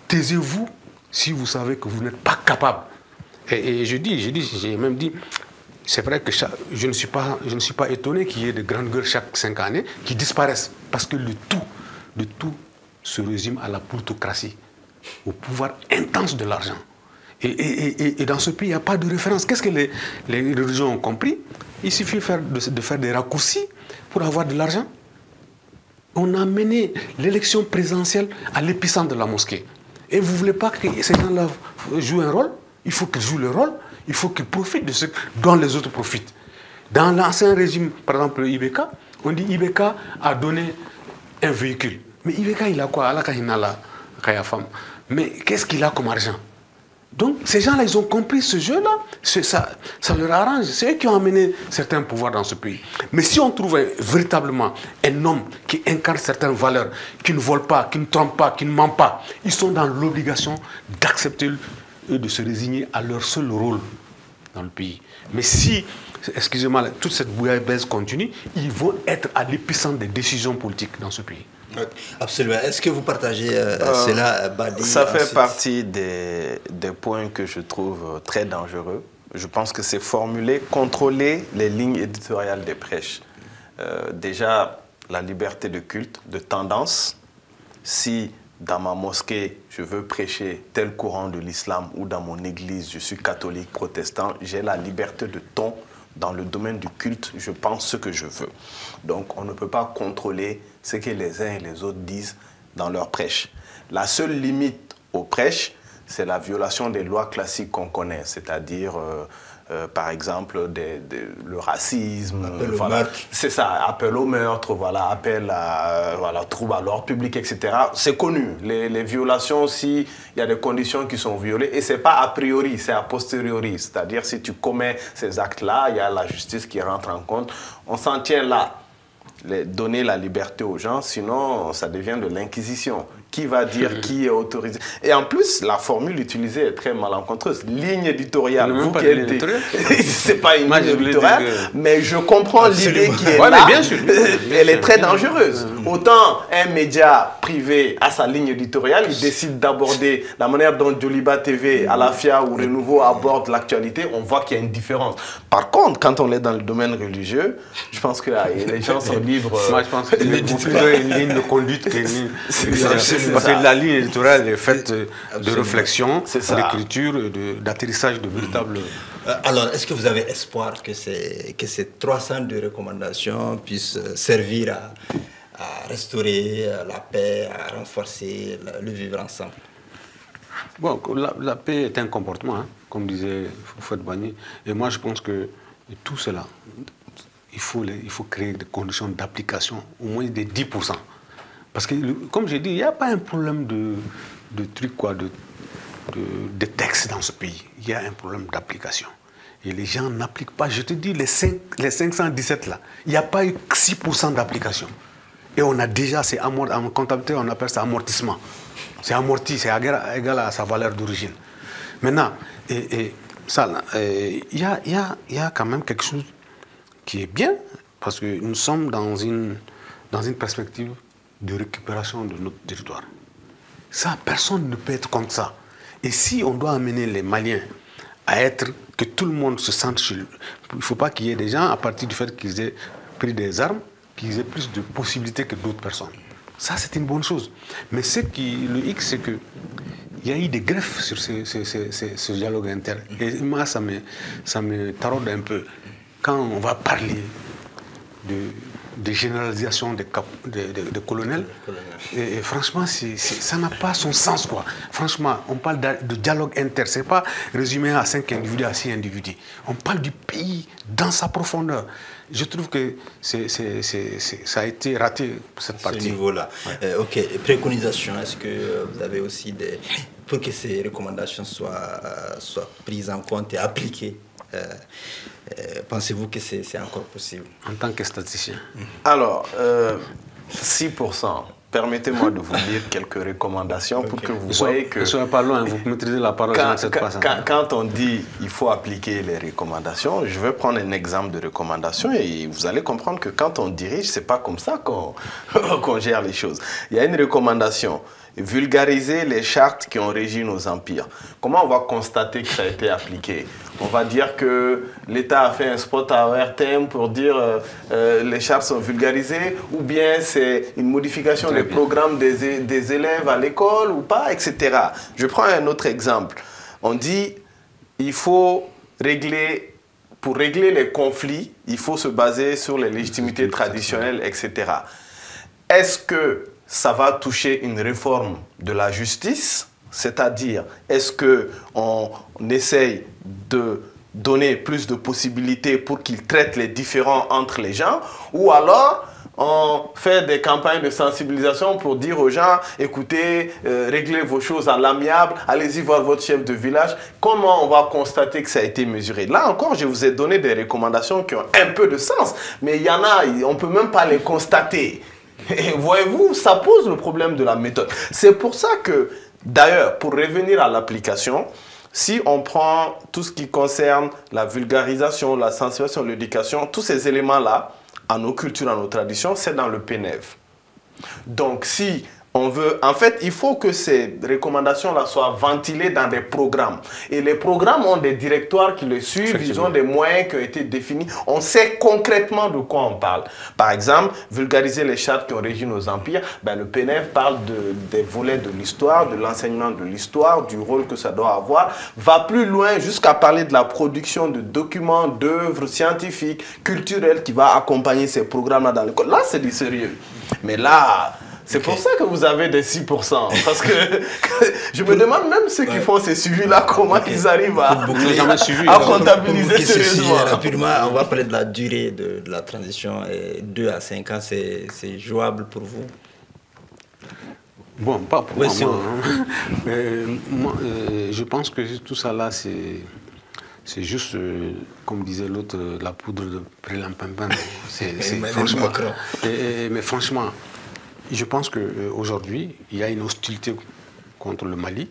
Taisez-vous si vous savez que vous n'êtes pas capable. » Et j'ai même dit, c'est vrai que je ne suis pas étonné qu'il y ait de grandes gueules chaque 5 années qui disparaissent. Parce que le tout se résume à la plutocratie, au pouvoir intense de l'argent. Et dans ce pays, il n'y a pas de référence. Qu'est-ce que les religions ont compris? Il suffit de faire des raccourcis pour avoir de l'argent. On a mené l'élection présidentielle à l'épicentre de la mosquée. Et vous ne voulez pas que ces gens-là jouent un rôle? Il faut qu'ils jouent le rôle, il faut qu'ils profitent de ce dont les autres profitent. Dans l'ancien régime, par exemple, Ibeka, on dit Ibeka a donné un véhicule. Mais Ibeka, il a quoi? Mais qu'est-ce qu'il a comme argent? Donc, ces gens-là, ils ont compris ce jeu-là. Ça leur arrange. C'est eux qui ont amené certains pouvoirs dans ce pays. Mais si on trouve véritablement un homme qui incarne certaines valeurs, qui ne vole pas, qui ne trompe pas, qui ne ment pas, ils sont dans l'obligation d'accepter et de se résigner à leur seul rôle dans le pays. Mais si, excusez-moi, toute cette bouillabaisse continue, ils vont être à l'épicentre des décisions politiques dans ce pays. Absolument. Est-ce que vous partagez cela, Badi? Ça fait partie des points que je trouve très dangereux. Je pense que c'est formuler, contrôler les lignes éditoriales des prêches. Déjà, la liberté de culte, de tendance. Si dans ma mosquée, je veux prêcher tel courant de l'islam ou dans mon église, je suis catholique, protestant, j'ai la liberté de ton. Dans le domaine du culte, je pense ce que je veux. Donc, on ne peut pas contrôler ce que les uns et les autres disent dans leurs prêches. La seule limite aux prêches, c'est la violation des lois classiques qu'on connaît, c'est-à-dire, par exemple, le racisme. Appel au meurtre. C'est ça, appel au meurtre, voilà, appel à trouble à l'ordre public, etc. C'est connu. Les violations, s'il y a des conditions qui sont violées, et ce n'est pas a priori, c'est a posteriori. C'est-à-dire, si tu commets ces actes-là, il y a la justice qui rentre en compte. On s'en tient là. Donner la liberté aux gens, sinon ça devient de l'inquisition. qui va dire qui est autorisé. Et en plus, la formule utilisée est très malencontreuse. Ligne éditoriale. Vous qui êtes... C'est pas une ligne éditoriale, mais je comprends l'idée qui est là. Bien sûr. Elle est très dangereuse. Autant un média privé a sa ligne éditoriale, il décide d'aborder la manière dont Djoliba TV, Alafia ou Renouveau abordent l'actualité, on voit qu'il y a une différence. Par contre, quand on est dans le domaine religieux, je pense que les gens sont libres. Moi, je pense qu'il y a plutôt une ligne de conduite qu'une ligne. Parce que la ligne éditoriale est faite de réflexion, d'écriture, d'atterrissage de véritables... Alors, est-ce que vous avez espoir que ces 302 recommandations puissent servir à restaurer la paix, à renforcer le vivre ensemble? Bon, la paix est un comportement, hein, comme disait Fouad Bani. Et moi, je pense que tout cela, il faut créer des conditions d'application, au moins des 10%. Parce que, comme j'ai dit, il n'y a pas un problème de trucs, quoi, de textes dans ce pays. Il y a un problème d'application. Et les gens n'appliquent pas. Je te dis, les 517 là, il n'y a pas eu 6% d'application. Et on a déjà, en comptabilité, on appelle ça amortissement. C'est amorti, c'est égal à sa valeur d'origine. Maintenant, il y a quand même quelque chose qui est bien, parce que nous sommes dans une perspective de récupération de notre territoire. Ça, personne ne peut être contre ça. Et si on doit amener les Maliens à être, que tout le monde se sente chez lui, il ne faut pas qu'il y ait des gens, à partir du fait qu'ils aient pris des armes, qu'ils aient plus de possibilités que d'autres personnes. Ça, c'est une bonne chose. Mais le hic, c'est qu'il y a eu des greffes sur ce dialogue interne. Et moi, ça me taraude un peu. Quand on va parler de généralisation des colonels, et franchement, ça n'a pas son sens, quoi. Franchement, on parle de dialogue interne. Ce n'est pas résumé à 5 individus, à 6 individus. On parle du pays dans sa profondeur. Je trouve que ça a été raté, cette partie. Ce niveau-là. Ouais. Ok, préconisation, est-ce que vous avez aussi pour que ces recommandations soient prises en compte et appliquées, pensez-vous que c'est encore possible? En tant que statisticien. Alors, 6%. Permettez-moi de vous lire quelques recommandations pour que vous voyez que... Ne soyez pas loin, vous maîtrisez la parole dans cette passage. Quand on dit qu'il faut appliquer les recommandations, je vais prendre un exemple de recommandation et vous allez comprendre que quand on dirige, ce n'est pas comme ça qu'on gère les choses. Il y a une recommandation. Vulgariser les chartes qui ont régi nos empires. Comment on va constater que ça a été appliqué? On va dire que l'État a fait un spot à RTM pour dire les chartes sont vulgarisées, ou bien c'est une modification des programmes des élèves à l'école ou pas, etc. Je prends un autre exemple. On dit il faut pour régler les conflits, il faut se baser sur les légitimités traditionnelles, etc. Est-ce que ça va toucher une réforme de la justice? C'est-à-dire, est-ce qu'on essaye de donner plus de possibilités pour qu'ils traitent les différends entre les gens? Ou alors, on fait des campagnes de sensibilisation pour dire aux gens, écoutez, réglez vos choses à l'amiable, allez-y voir votre chef de village. Comment on va constater que ça a été mesuré? Là encore, je vous ai donné des recommandations qui ont un peu de sens, mais il y en a, on ne peut même pas les constater. Et voyez-vous, ça pose le problème de la méthode. C'est pour ça que, d'ailleurs, pour revenir à l'application, si on prend tout ce qui concerne la vulgarisation, la sensibilisation, l'éducation, tous ces éléments-là, à nos cultures, à nos traditions, c'est dans le PNEV. Donc, si on veut... En fait, il faut que ces recommandations-là soient ventilées dans des programmes. Et les programmes ont des directoires qui les suivent, ils ont des moyens qui ont été définis. On sait concrètement de quoi on parle. Par exemple, vulgariser les chartes qui ont régi nos empires. Ben, le PNEV parle des volets de l'histoire, de l'enseignement de l'histoire, du rôle que ça doit avoir. Va plus loin jusqu'à parler de la production de documents, d'œuvres scientifiques, culturelles qui va accompagner ces programmes-là dans l'école. Là, c'est du sérieux. Mais là... C'est pour ça que vous avez des 6%. Parce que je me demande même ceux qui font ces suivis-là, comment ils arrivent à comptabiliser sérieusement. Rapidement, on va parler de la durée de la transition. 2 à 5 ans, c'est jouable pour vous? Bon, pas pour moi. Moi, je pense que tout ça là, c'est juste, comme disait l'autre, la poudre de prélampimpin. Mais franchement, Je pense qu'aujourd'hui, il y a une hostilité contre le Mali.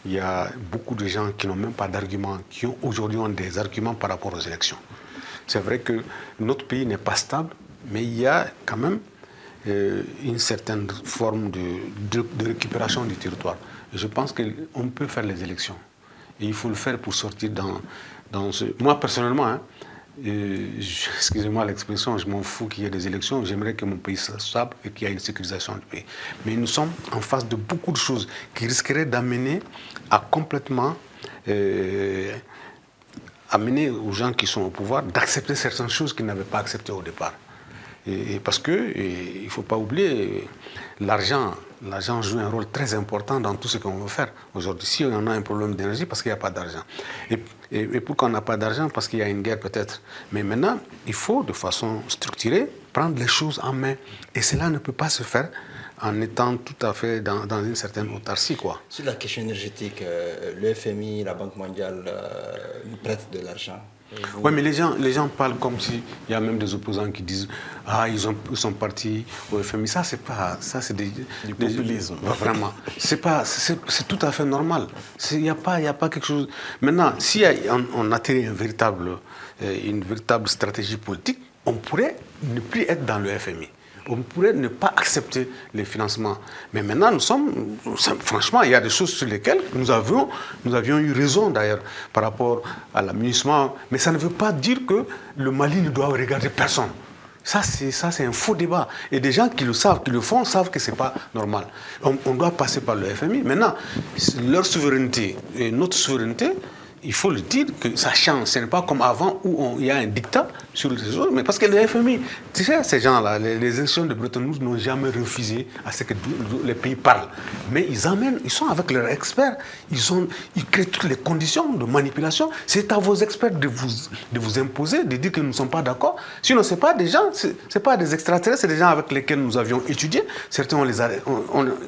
Il y a beaucoup de gens qui n'ont même pas d'arguments, qui aujourd'hui ont des arguments par rapport aux élections. C'est vrai que notre pays n'est pas stable, mais il y a quand même une certaine forme de récupération du territoire. Et je pense qu'on peut faire les élections. Et il faut le faire pour sortir dans ce... Moi, personnellement, hein, excusez-moi l'expression, je m'en fous qu'il y ait des élections. J'aimerais que mon pays soit stable et qu'il y ait une sécurisation du pays. Mais nous sommes en face de beaucoup de choses qui risqueraient d'amener à complètement... amener aux gens qui sont au pouvoir d'accepter certaines choses qu'ils n'avaient pas acceptées au départ. Et parce qu'il ne faut pas oublier, l'argent joue un rôle très important dans tout ce qu'on veut faire. Aujourd'hui, si on a un problème d'énergie, parce qu'il n'y a pas d'argent. Et pourquoi on n'a pas d'argent? Parce qu'il y a une guerre peut-être. Mais maintenant, il faut de façon structurée prendre les choses en main. Et cela ne peut pas se faire en étant tout à fait dans une certaine autarcie, quoi. Sur la question énergétique, le FMI, la Banque mondiale nous prêtent de l'argent. Oui, mais les gens parlent comme s'il y a même des opposants qui disent « Ah, ils sont partis au FMI ». Ça, c'est du populisme. Vraiment. C'est tout à fait normal. Il n'y a pas quelque chose... Maintenant, si on atteint une véritable stratégie politique, on pourrait ne plus être dans le FMI. On pourrait ne pas accepter les financements. Mais maintenant, franchement, il y a des choses sur lesquelles nous avions eu raison d'ailleurs par rapport à l'amunissement. Mais ça ne veut pas dire que le Mali ne doit regarder personne. Ça, c'est un faux débat. Et des gens qui le savent, qui le font, savent que ce n'est pas normal. On doit passer par le FMI. Maintenant, leur souveraineté et notre souveraineté, il faut le dire que ça change. Ce n'est pas comme avant où il y a un dictat sur les autres. Mais parce que le FMI, tu sais, ces gens-là, les institutions de Bretton Woods n'ont jamais refusé à ce que les pays parlent. Mais ils sont avec leurs experts, ils créent toutes les conditions de manipulation. C'est à vos experts de vous imposer, de dire que nous ne sommes pas d'accord. Sinon, ce n'est pas des gens, c'est pas des extraterrestres, c'est des gens avec lesquels nous avions étudié. Certains,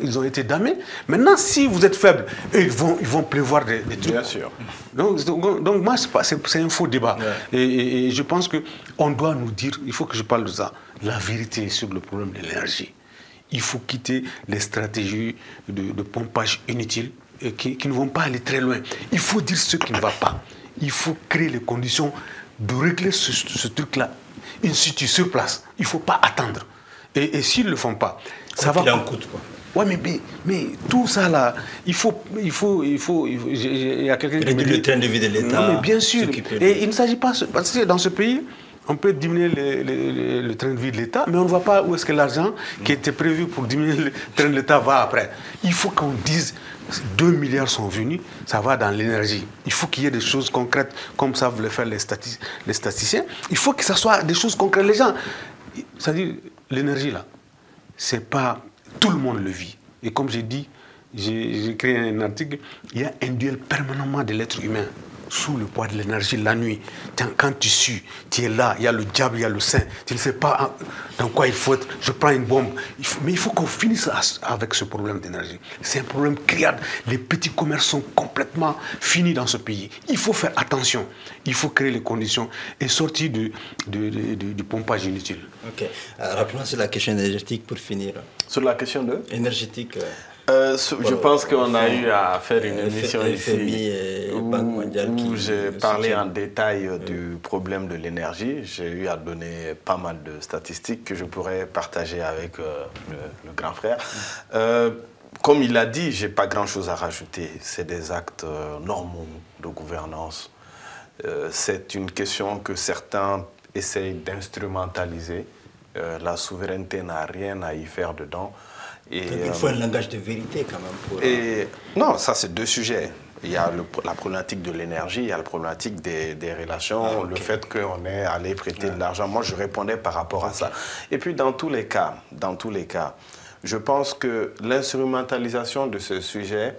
ils ont été damnés. Maintenant, si vous êtes faible, ils vont prévoir des trucs. Bien sûr. Donc moi, c'est un faux débat. Ouais. Et je pense qu'on doit nous dire, il faut que je parle de ça, la vérité sur le problème de l'énergie. Il faut quitter les stratégies de pompage inutiles qui ne vont pas aller très loin. Il faut dire ce qui ne va pas. Il faut créer les conditions de régler ce truc-là in situ, sur place. Il ne faut pas attendre. Et s'ils ne le font pas, ça va... Il en coûte, quoi. Oui, mais tout ça là, il y a quelqu'un qui me dit... le train de vie de l'État. Non, mais bien sûr. Et il ne s'agit pas... Parce que dans ce pays, on peut diminuer le train de vie de l'État, mais on ne voit pas où est-ce que l'argent qui était prévu pour diminuer le train de l'État va après. Il faut qu'on dise... 2 milliards sont venus, ça va dans l'énergie. Il faut qu'il y ait des choses concrètes, comme ça voulaient faire les statisticiens. Il faut que ça soit des choses concrètes. Les gens... C'est-à-dire, l'énergie là, c'est pas... Tout le monde le vit. Et comme j'ai dit, j'ai écrit un article, il y a un duel permanemment de l'être humain sous le poids de l'énergie la nuit. Quand tu sues, tu es là, il y a le diable, il y a le saint. Tu ne sais pas dans quoi il faut être. Je prends une bombe. Mais il faut qu'on finisse avec ce problème d'énergie. C'est un problème criard. Les petits commerces sont complètement finis dans ce pays. Il faut faire attention. Il faut créer les conditions et sortir du pompage inutile. Ok. Rappelons sur la question énergétique pour finir. Sur la question de énergétique. Je pense qu'on a eu à faire une émission ici où j'ai parlé en détail du problème de l'énergie. J'ai eu à donner pas mal de statistiques que je pourrais partager avec le grand frère. Comme il l'a dit, je n'ai pas grand-chose à rajouter. C'est des actes normaux de gouvernance. C'est une question que certains essayent d'instrumentaliser. La souveraineté n'a rien à y faire dedans. Il faut un langage de vérité quand même. Non, ça c'est deux sujets. Il y a la problématique de l'énergie, il y a la problématique des relations, le fait qu'on est allé prêter de l'argent. Moi, je répondais par rapport à ça. Et puis, dans tous les cas, je pense que l'instrumentalisation de ce sujet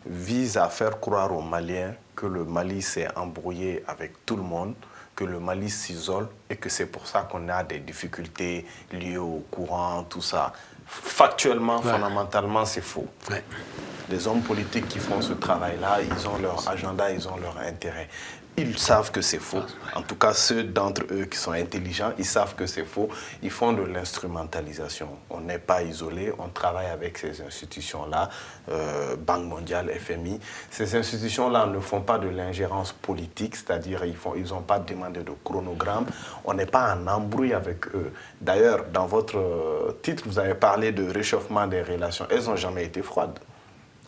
vise à faire croire aux Maliens que le Mali s'est embrouillé avec tout le monde, que le Mali s'isole et que c'est pour ça qu'on a des difficultés liées au courant, tout ça. Factuellement, fondamentalement, c'est faux. Les hommes politiques qui font ce travail-là, ils ont leur agenda, ils ont leur intérêt. ils savent que c'est faux. En tout cas, ceux d'entre eux qui sont intelligents, ils savent que c'est faux. Ils font de l'instrumentalisation. On n'est pas isolé, on travaille avec ces institutions-là, Banque mondiale, FMI. Ces institutions-là ne font pas de l'ingérence politique, c'est-à-dire ils n'ont pas demandé de chronogramme. On n'est pas en embrouille avec eux. D'ailleurs, dans votre titre, vous avez parlé de réchauffement des relations. Elles n'ont jamais été froides.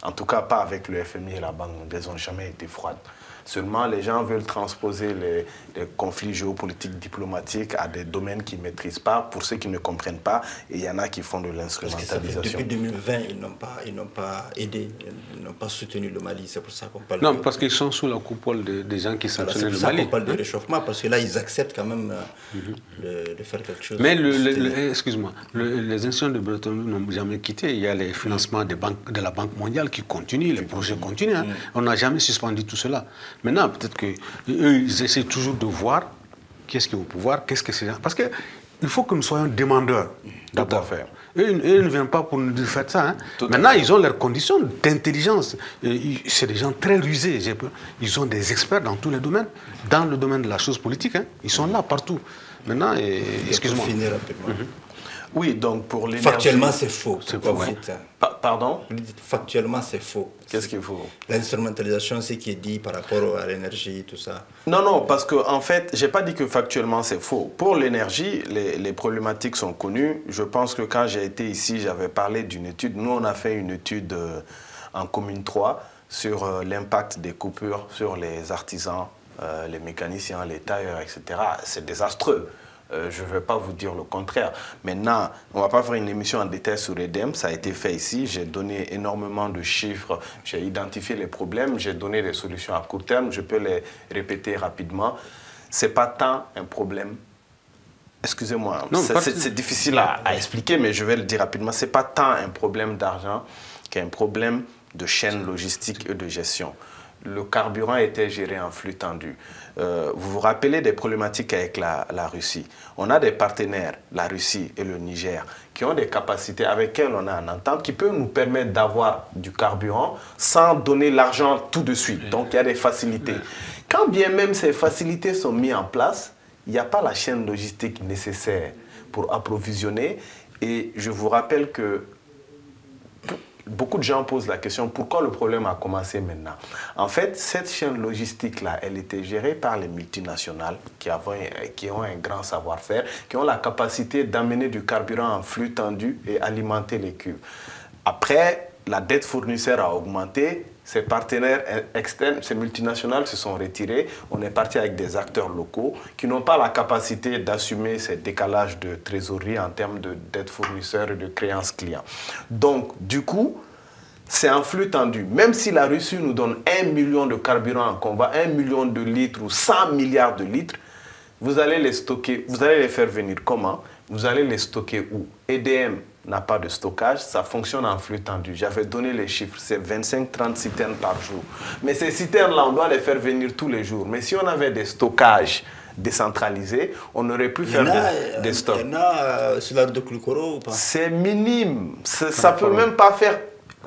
En tout cas, pas avec le FMI et la Banque mondiale. Elles n'ont jamais été froides. Seulement, les gens veulent transposer les conflits géopolitiques, diplomatiques à des domaines qu'ils ne maîtrisent pas, pour ceux qui ne comprennent pas. Et il y en a qui font de l'instrumentalisation. Depuis 2020, ils n'ont pas aidé, ils n'ont pas soutenu le Mali. C'est pour ça qu'on parle Non, parce qu'ils sont sous la coupole des gens qui sanctionnent le Mali. C'est pour ça qu'on parle de réchauffement, parce que là, ils acceptent quand même de faire quelque chose. Mais, excuse-moi, les institutions de Bretton Woods n'ont jamais quitté. Il y a les financements de la Banque mondiale qui continuent, les projets continuent. Hein. On n'a jamais suspendu tout cela. Maintenant, peut-être qu'eux, ils essaient toujours de voir qu'est-ce qu'ils vont pouvoir, qu'est-ce que c'est. Parce qu'il faut que nous soyons demandeurs, d'abord. Eux ne viennent pas pour nous dire faites ça. Hein. Maintenant, ils ont leurs conditions d'intelligence. C'est des gens très rusés. Ils ont des experts dans tous les domaines. Dans le domaine de la chose politique, hein. Ils sont là partout. Maintenant, excuse-moi. Pour finir rapidement. Oui, donc pour l'énergie... Factuellement, c'est faux. C'est quoi, pardon? Vous dites factuellement, c'est faux. Qu'est-ce qu'il faut? L'instrumentalisation, c'est ce qui est dit par rapport à l'énergie, tout ça. Non, parce qu'en fait, je n'ai pas dit que factuellement, c'est faux. Pour l'énergie, les problématiques sont connues. Je pense que quand j'ai été ici, j'avais parlé d'une étude. Nous, on a fait une étude en commune 3 sur l'impact des coupures sur les artisans, les mécaniciens, les tailleurs, etc. C'est désastreux. Je ne vais pas vous dire le contraire. Maintenant, on ne va pas faire une émission en détail sur EDEM. Ça a été fait ici. J'ai donné énormément de chiffres. J'ai identifié les problèmes. J'ai donné des solutions à court terme. Je peux les répéter rapidement. Ce n'est pas tant un problème. Excusez-moi, c'est difficile à expliquer, mais je vais le dire rapidement. Ce n'est pas tant un problème d'argent qu'un problème de chaîne logistique et de gestion. Le carburant était géré en flux tendu. Vous vous rappelez des problématiques avec la Russie. On a des partenaires, la Russie et le Niger, qui ont des capacités avec lesquelles on a une entente qui peut nous permettre d'avoir du carburant sans donner l'argent tout de suite. Donc il y a des facilités. Quand bien même ces facilités sont mises en place, il n'y a pas la chaîne logistique nécessaire pour approvisionner. Et je vous rappelle que beaucoup de gens posent la question, pourquoi le problème a commencé maintenant? En fait, cette chaîne logistique-là, elle était gérée par les multinationales qui ont un grand savoir-faire, qui ont la capacité d'amener du carburant en flux tendu et alimenter les cuves. Après, la dette fournisseur a augmenté, ces partenaires externes, ces multinationales se sont retirés. On est parti avec des acteurs locaux qui n'ont pas la capacité d'assumer ces décalages de trésorerie en termes de dette fournisseur et de créances clients. Donc, du coup, c'est un flux tendu. Même si la Russie nous donne 1 million de carburant en combat, 1 million de litres ou 100 milliards de litres, vous allez les stocker, vous allez les faire venir comment? Vous allez les stocker où? EDM n'a pas de stockage, ça fonctionne en flux tendu. J'avais donné les chiffres, c'est 25-30 citernes par jour. Mais ces citernes-là, on doit les faire venir tous les jours. Mais si on avait des stockages décentralisés, on aurait pu faire des stocks. Il y en a sur l'arbre de Koulikoro ou pas? C'est minime. Ça ne peut même pas faire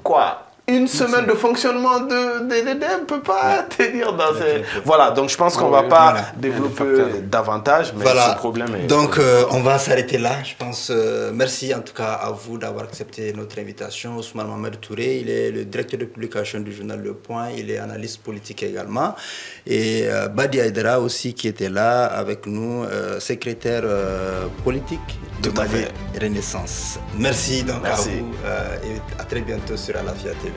quoi? Une semaine de fonctionnement de l'EDEM ne peut pas tenir dans ces... Voilà, donc je pense qu'on ne va pas développer davantage, mais ce problème est... Donc, on va s'arrêter là, je pense. Merci en tout cas à vous d'avoir accepté notre invitation. Ousmane Mohamed Touré, il est le directeur de publication du journal Le Point, il est analyste politique également. Et Badi Aïdara aussi qui était là avec nous, secrétaire politique de Mali Renaissance. Merci donc à vous et à très bientôt sur Alafia TV.